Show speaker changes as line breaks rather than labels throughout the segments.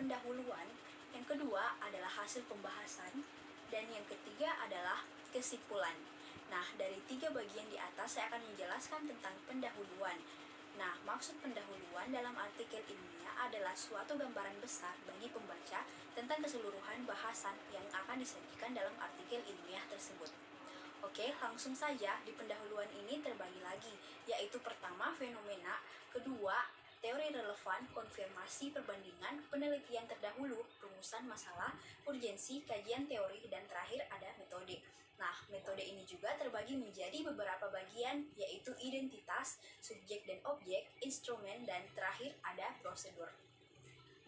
pendahuluan, yang kedua adalah hasil pembahasan, dan yang ketiga adalah kesimpulan. Nah, dari 3 bagian di atas saya akan menjelaskan tentang pendahuluan. Nah, maksud pendahuluan dalam artikel ilmiah adalah suatu gambaran besar bagi pembaca tentang keseluruhan bahasan yang akan disajikan dalam artikel ilmiah tersebut. Oke, langsung saja. Di pendahuluan ini terbagi lagi, yaitu pertama fenomena, kedua teori relevan, konfirmasi, perbandingan, penelitian terdahulu, rumusan masalah, urgensi, kajian teori, dan terakhir ada metode. Nah, metode ini juga terbagi menjadi beberapa bagian, yaitu identitas, subjek dan objek, instrumen, dan terakhir ada prosedur.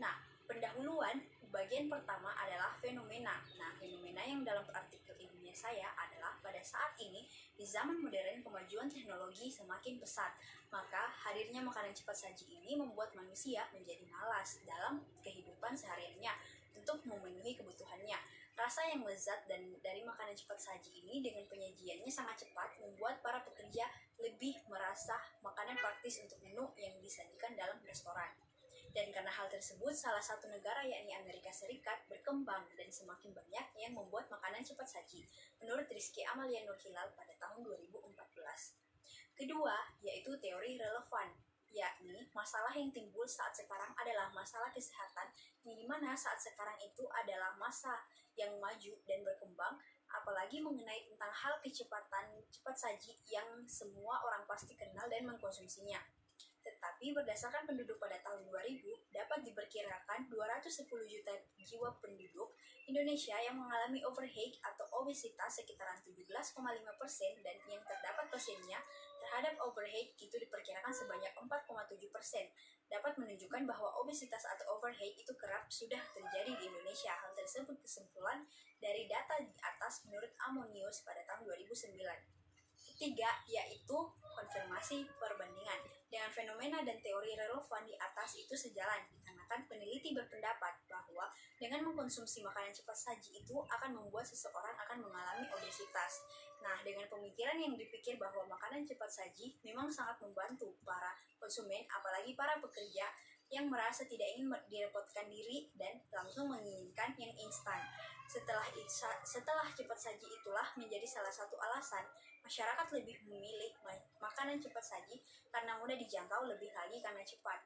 Nah, pendahuluan bagian pertama adalah fenomena. Nah, fenomena yang dalam artikel ilmiah saya adalah pada saat ini di zaman modern kemajuan teknologi semakin pesat, maka hadirnya makanan cepat saji ini membuat manusia menjadi malas dalam kehidupan sehariannya untuk memenuhi kebutuhannya. Rasa yang lezat dan dari makanan cepat saji ini dengan penyajiannya sangat cepat membuat para pekerja lebih merasa makanan praktis untuk menu yang disajikan dalam restoran. Dan karena hal tersebut, salah satu negara yakni Amerika Serikat berkembang dan semakin banyak yang membuat makanan cepat saji, menurut Rizky Amalia Nurhilal pada tahun 2014. Kedua, yaitu teori relevan, yakni masalah yang timbul saat sekarang adalah masalah kesehatan, yang dimana saat sekarang itu adalah masa yang maju dan berkembang, apalagi mengenai tentang hal kecepatan cepat saji yang semua orang pasti kenal dan mengkonsumsinya. Tetapi berdasarkan penduduk pada tahun 2000, dapat diperkirakan 210 juta jiwa penduduk Indonesia yang mengalami overweight atau obesitas sekitaran 17,5% dan yang terdapat persennya terhadap overweight itu diperkirakan sebanyak 4,7%. Dapat menunjukkan bahwa obesitas atau overweight itu kerap sudah terjadi di Indonesia. Hal tersebut kesimpulan dari data di atas menurut Amonius pada tahun 2009. Ketiga, yaitu konfirmasi perbandingan. Dengan fenomena dan teori relevan di atas itu sejalan, dikarenakan peneliti berpendapat bahwa dengan mengkonsumsi makanan cepat saji itu akan membuat seseorang akan mengalami obesitas. Nah, dengan pemikiran yang dipikir bahwa makanan cepat saji memang sangat membantu para konsumen, apalagi para pekerja yang merasa tidak ingin direpotkan diri dan langsung menginginkan yang instan. Setelah cepat saji itulah menjadi salah satu alasan masyarakat lebih memilih makanan cepat saji karena mudah dijangkau, lebih lagi karena cepat.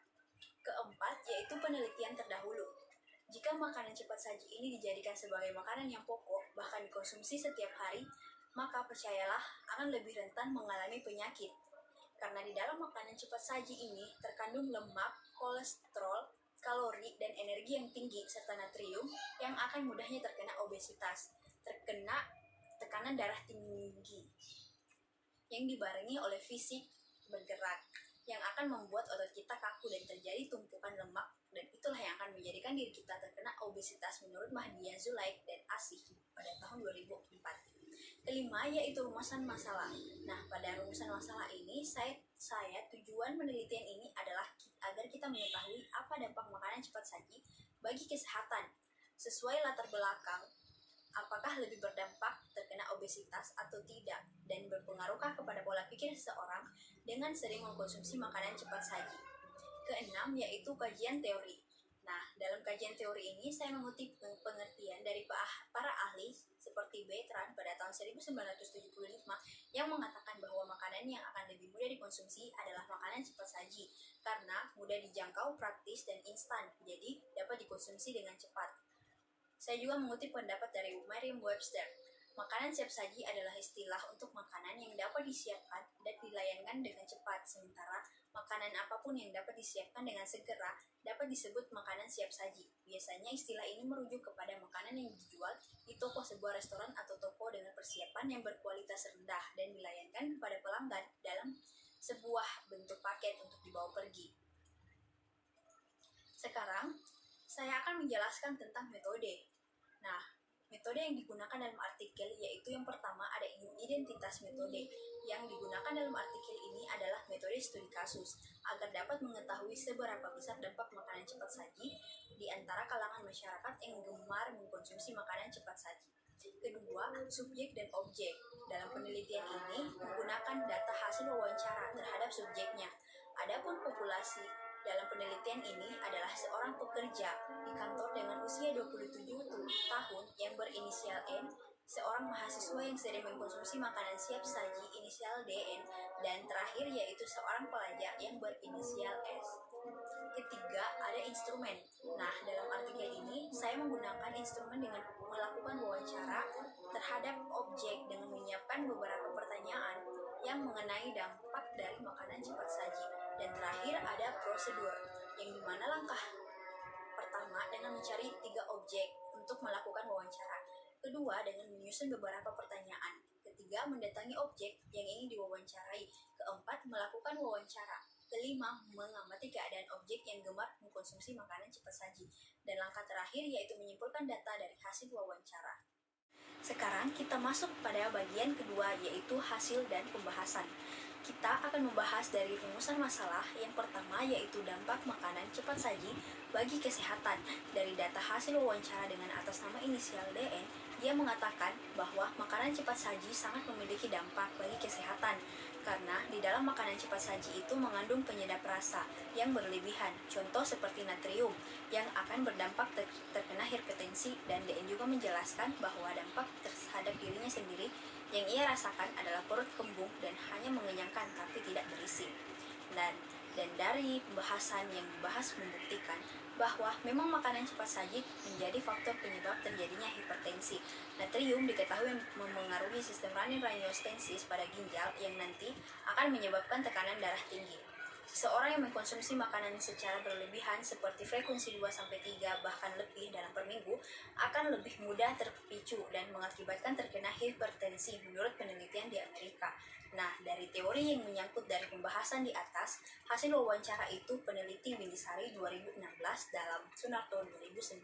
Keempat, yaitu penelitian terdahulu. Jika makanan cepat saji ini dijadikan sebagai makanan yang pokok, bahkan dikonsumsi setiap hari, maka percayalah akan lebih rentan mengalami penyakit. Karena di dalam makanan cepat saji ini terkandung lemak, kolesterol, kalori, dan energi yang tinggi, serta natrium yang akan mudahnya terkena obesitas, terkena tekanan darah tinggi, yang dibarengi oleh fisik bergerak, yang akan membuat otot kita kaku dan terjadi tumpukan lemak, dan itulah yang akan menjadikan diri kita terkena obesitas menurut Mahdia Zulaik dan Asih pada tahun 2004. Kelima, yaitu rumusan masalah. Nah, pada rumusan masalah ini, tujuan penelitian ini adalah agar kita mengetahui apa dampak makanan cepat saji bagi kesehatan, sesuai latar belakang, apakah lebih berdampak terkena obesitas atau tidak, dan berpengaruhkah kepada pola pikir seseorang dengan sering mengkonsumsi makanan cepat saji. Keenam, yaitu kajian teori. Nah, dalam kajian teori ini saya mengutip pengertian dari para ahli seperti Bertrand pada tahun 1975 yang mengatakan bahwa makanan yang akan lebih mudah dikonsumsi adalah makanan cepat saji karena mudah dijangkau, praktis, dan instan, jadi dapat dikonsumsi dengan cepat. Saya juga mengutip pendapat dari Merriam-Webster. Makanan siap saji adalah istilah untuk makanan yang dapat disiapkan dan dilayangkan dengan cepat, sementara makanan apapun yang dapat disiapkan dengan segera dapat disebut makanan siap saji. Biasanya istilah ini merujuk kepada makanan yang dijual di toko sebuah restoran atau toko dengan persiapan yang berkualitas rendah dan dilayangkan kepada pelanggan dalam sebuah bentuk paket untuk dibawa pergi. Sekarang, saya akan menjelaskan tentang metode. Nah, metode yang digunakan dalam artikel yaitu yang pertama ada identitas metode. Yang digunakan dalam artikel ini adalah metode studi kasus agar dapat mengetahui seberapa besar dampak makanan cepat saji di antara kalangan masyarakat yang gemar mengkonsumsi makanan cepat saji. Kedua, subjek dan objek. Dalam penelitian ini menggunakan data hasil wawancara terhadap subjeknya. Adapun populasi dalam penelitian ini adalah seorang pekerja di kantor dengan usia 27 tahun yang berinisial N, seorang mahasiswa yang sering mengkonsumsi makanan siap saji inisial DN, dan terakhir yaitu seorang pelajar yang berinisial S. Ketiga, ada instrumen. Nah, dalam artikel ini, saya menggunakan instrumen dengan melakukan wawancara terhadap objek dengan menyiapkan beberapa pertanyaan yang mengenai dampak dari makanan cepat saji. Dan terakhir, ada prosedur, yang dimana langkah pertama dengan mencari 3 objek untuk melakukan wawancara. Kedua, dengan menyusun beberapa pertanyaan. Ketiga, mendatangi objek yang ingin diwawancarai. Keempat, melakukan wawancara. Kelima, mengamati keadaan objek yang gemar mengkonsumsi makanan cepat saji. Dan langkah terakhir yaitu menyimpulkan data dari hasil wawancara. Sekarang kita masuk pada bagian kedua, yaitu hasil dan pembahasan. Kita akan membahas dari rumusan masalah. Yang pertama yaitu dampak makanan cepat saji bagi kesehatan. Dari data hasil wawancara dengan atas nama inisial DN, dia mengatakan bahwa makanan cepat saji sangat memiliki dampak bagi kesehatan karena di dalam makanan cepat saji itu mengandung penyedap rasa yang berlebihan, contoh seperti natrium yang akan berdampak terkena hipertensi, dan DN juga menjelaskan bahwa dampak terhadap dirinya sendiri yang ia rasakan adalah perut kembung dan hanya mengenyangkan tapi tidak berisi. Dan dari pembahasan yang dibahas membuktikan bahwa memang makanan cepat saji menjadi faktor penyebab terjadinya hipertensi. Natrium diketahui memengaruhi sistem renin-rangiostensis pada ginjal yang nanti akan menyebabkan tekanan darah tinggi. Seseorang yang mengkonsumsi makanan secara berlebihan seperti frekuensi 2-3 bahkan lebih dalam per minggu akan lebih mudah terpicu dan mengakibatkan terkena hipertensi menurut penelitian di Amerika. Nah, dari teori yang menyangkut dari pembahasan di atas, hasil wawancara itu peneliti Winisari 2016 dalam Sunarto 2019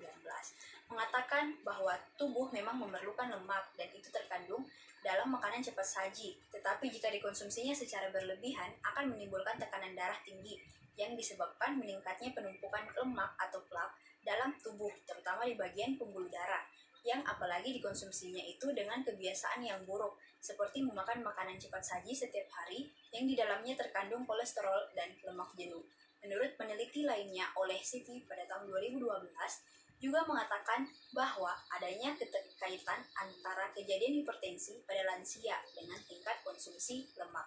mengatakan bahwa tubuh memang memerlukan lemak dan itu terkandung dalam makanan cepat saji, tetapi jika dikonsumsinya secara berlebihan akan menimbulkan tekanan darah tinggi yang disebabkan meningkatnya penumpukan lemak atau plak dalam tubuh, terutama di bagian pembuluh darah, yang apalagi dikonsumsinya itu dengan kebiasaan yang buruk, seperti memakan makanan cepat saji setiap hari yang di dalamnya terkandung kolesterol dan lemak jenuh. Menurut peneliti lainnya oleh Siti pada tahun 2012, juga mengatakan bahwa adanya keterkaitan antara kejadian hipertensi pada lansia dengan tingkat konsumsi lemak.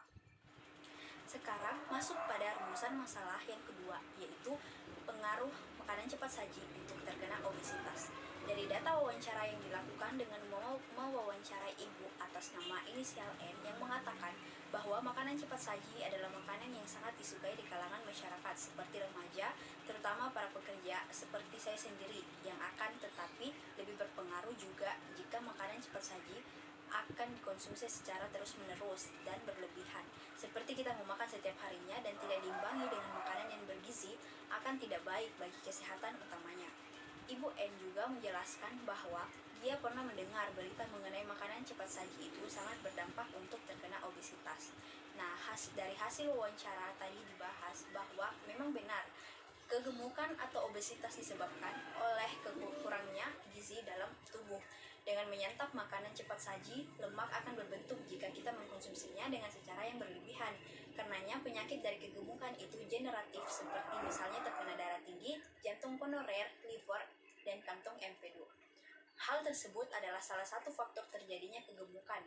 Sekarang masuk pada rumusan masalah yang kedua, yaitu pengaruh makanan cepat saji untuk terkena obesitas. Dari data wawancara yang dilakukan dengan mewawancarai ibu atas nama inisial N yang mengatakan bahwa makanan cepat saji adalah makanan yang sangat disukai di kalangan masyarakat seperti remaja, terutama para pekerja seperti saya sendiri, yang akan tetapi lebih berpengaruh juga jika makanan cepat saji akan dikonsumsi secara terus-menerus dan berlebihan. Seperti kita memakan setiap harinya dan tidak diimbangi dengan makanan yang bergizi akan tidak baik bagi kesehatan utamanya. Ibu N juga menjelaskan bahwa dia pernah mendengar berita mengenai makanan cepat saji itu sangat berdampak untuk terkena obesitas. Nah, dari hasil wawancara tadi dibahas bahwa memang benar kegemukan atau obesitas disebabkan oleh kurangnya gizi dalam tubuh. Dengan menyantap makanan cepat saji, lemak akan berbentuk jika kita mengkonsumsinya dengan secara yang berlebihan. Karenanya penyakit dari kegemukan itu generatif seperti misalnya terkena darah tinggi, jantung koroner, liver, dan kantung empedu. Hal tersebut adalah salah satu faktor terjadinya kegemukan.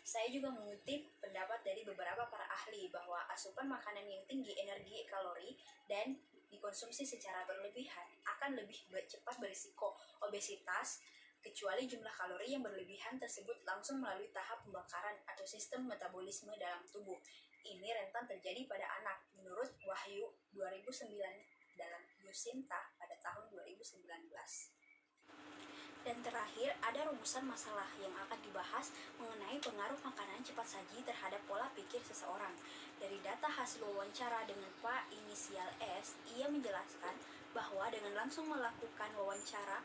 Saya juga mengutip pendapat dari beberapa para ahli bahwa asupan makanan yang tinggi energi kalori dan dikonsumsi secara berlebihan akan lebih cepat berisiko obesitas, kecuali jumlah kalori yang berlebihan tersebut langsung melalui tahap pembakaran atau sistem metabolisme dalam tubuh. Ini rentan terjadi pada anak, menurut Wahyu 2009 dalam Yusinta pada tahun 2019. Dan terakhir, ada rumusan masalah yang akan dibahas mengenai pengaruh makanan cepat saji terhadap pola pikir seseorang. Dari data hasil wawancara dengan Pak inisial S, ia menjelaskan bahwa dengan langsung melakukan wawancara,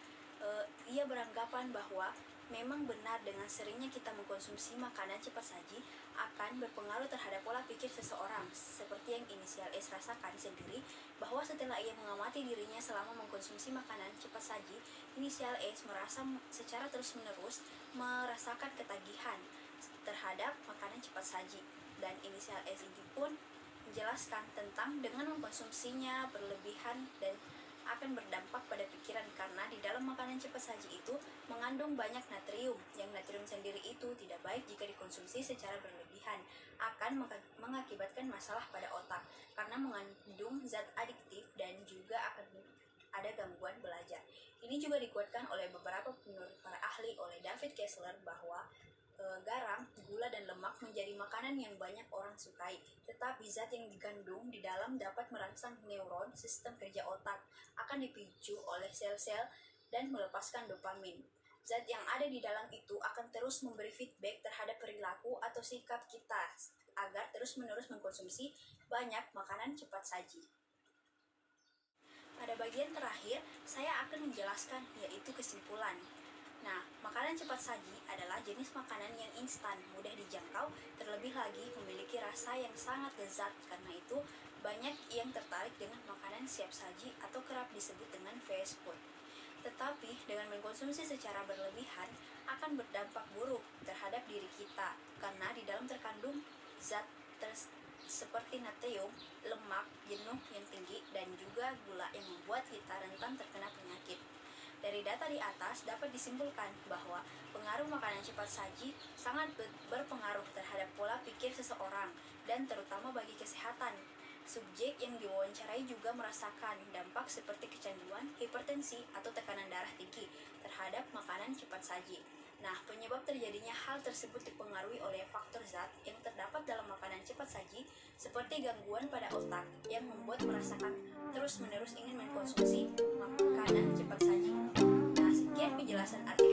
ia beranggapan bahwa memang benar dengan seringnya kita mengkonsumsi makanan cepat saji akan berpengaruh terhadap pola pikir seseorang, seperti yang inisial S rasakan sendiri, bahwa setelah ia mengamati dirinya selama mengkonsumsi makanan cepat saji, inisial S merasa secara terus-menerus merasakan ketagihan terhadap makanan cepat saji, dan inisial S ini pun menjelaskan tentang dengan mengkonsumsinya berlebihan dan akan berdampak pada pikiran, karena di dalam makanan cepat saji itu mengandung banyak natrium, yang natrium sendiri itu tidak baik jika dikonsumsi secara berlebihan, akan mengakibatkan masalah pada otak karena mengandung zat adiktif dan juga akan ada gangguan belajar. Ini juga dikuatkan oleh beberapa menurut para ahli oleh David Kessler bahwa garam, gula, dan lemak menjadi makanan yang banyak orang sukai, tetapi zat yang digandung di dalam dapat merangsang neuron sistem kerja otak, akan dipicu oleh sel-sel dan melepaskan dopamin. Zat yang ada di dalam itu akan terus memberi feedback terhadap perilaku atau sikap kita agar terus-menerus mengkonsumsi banyak makanan cepat saji. Pada bagian terakhir, saya akan menjelaskan yaitu kesimpulan. Nah, makanan cepat saji adalah jenis makanan yang instan, mudah dijangkau, terlebih lagi memiliki rasa yang sangat lezat. Karena itu, banyak yang tertarik dengan makanan siap saji atau kerap disebut dengan fast food. Tetapi, dengan mengkonsumsi secara berlebihan akan berdampak buruk terhadap diri kita, karena di dalam terkandung zat seperti natrium, lemak, jenuh yang tinggi, dan juga gula yang membuat kita rentan terkena penyakit. Dari data di atas dapat disimpulkan bahwa pengaruh makanan cepat saji sangat berpengaruh terhadap pola pikir seseorang dan terutama bagi kesehatan. Subjek yang diwawancarai juga merasakan dampak seperti kecanduan, hipertensi, atau tekanan darah tinggi terhadap makanan cepat saji. Nah, penyebab terjadinya hal tersebut dipengaruhi oleh faktor zat yang terdapat dalam makanan cepat saji seperti gangguan pada otak yang membuat merasakan terus-menerus ingin mengkonsumsi makanan cepat saji. Nah, sekian penjelasan arti